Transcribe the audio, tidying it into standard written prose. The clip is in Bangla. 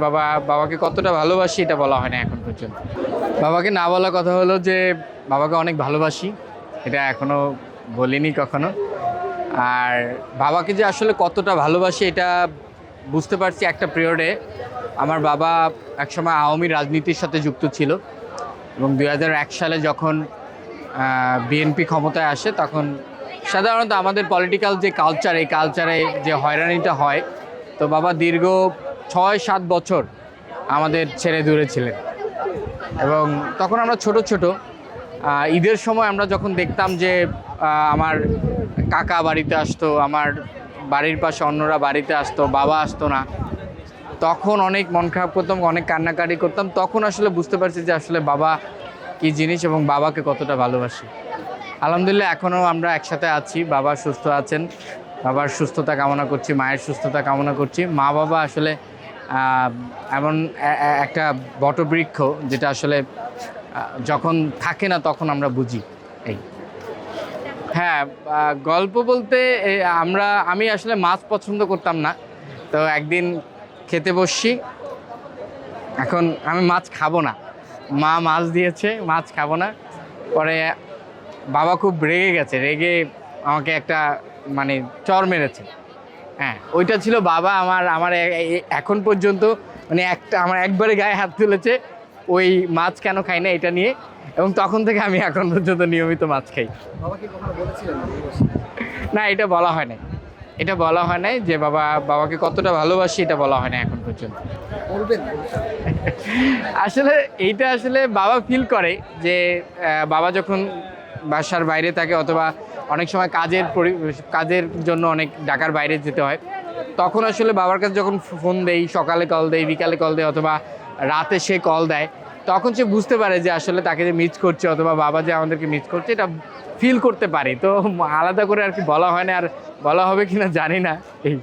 বাবাকে কতটা ভালোবাসি এটা বলা হয় না এখন পর্যন্ত। বাবাকে না বলা কথা হলো যে বাবাকে অনেক ভালোবাসি, এটা এখনো বলিনি কখনো। আর বাবাকে যে আসলে কতটা ভালোবাসি এটা বুঝতে পারছি একটা পিরিয়ডে। আমার বাবা একসময় আওয়ামী রাজনীতির সাথে যুক্ত ছিল এবং 2001 সালে যখন বিএনপি ক্ষমতায় আসে তখন সাধারণত আমাদের পলিটিক্যাল যে কালচার, এই কালচারে যে হয়রানিটা হয়, তো বাবা দীর্ঘ 6-7 বছর আমাদের ছেড়ে দূরে ছিলেন। এবং তখন আমরা ছোট ছোট ঈদের সময় আমরা যখন দেখতাম যে আমার কাকা বাড়িতে আসতো, আমার বাড়ির পাশে অন্যরা বাড়িতে আসতো, বাবা আসতো না, তখন অনেক মন খারাপ করতাম, অনেক কান্নাকাটি করতাম। তখন আসলে বুঝতে পারছি যে আসলে বাবা কী জিনিস এবং বাবাকে কতটা ভালোবাসি। আলহামদুলিল্লাহ এখনও আমরা একসাথে আছি, বাবা সুস্থ আছেন, বাবার সুস্থতা কামনা করছি, মায়ের সুস্থতা কামনা করছি। মা বাবা আসলে এমন একটা বটবৃক্ষ যেটা আসলে যখন থাকে না তখন আমরা বুঝি। এই হ্যাঁ, গল্প বলতে আমি আসলে মাছ পছন্দ করতাম না, তো একদিন খেতে বসছি, এখন আমি মাছ খাবো না, মা মাছ দিয়েছে, মাছ খাবো না। পরে বাবা খুব রেগে গেছে, রেগে আমাকে একটা মানে চর মেরেছে। হ্যাঁ, ওইটা ছিল বাবা আমার এখন পর্যন্ত মানে আমার একবারে গায়ে হাত তুলেছে ওই মাছ কেন খাই না এটা নিয়ে, এবং তখন থেকে আমি এখন পর্যন্ত নিয়মিত মাছ খাই। না, এটা বলা হয় নাই, এটা বলা হয় নাই যে বাবাকে কতটা ভালোবাসি এটা বলা হয় না এখন পর্যন্ত। আসলে এইটা আসলে বাবা ফিল করে যে বাবা যখন বাসার বাইরে থাকে অথবা অনেক সময় কাজের জন্য অনেক ঢাকার বাইরে যেতে হয়, তখন আসলে বাবার কাছে যখন ফোন দেই, সকালে কল দেই, বিকালে কল দেয় অথবা রাতে সে কল দেয়, তখন সে বুঝতে পারে যে আসলে তাকে যে মিস করছে অথবা বাবা যে আমাদেরকে মিস করছে এটা ফিল করতে পারি। তো আলাদা করে আর কি বলা হয় না, আর বলা হবে কিনা জানি না। এই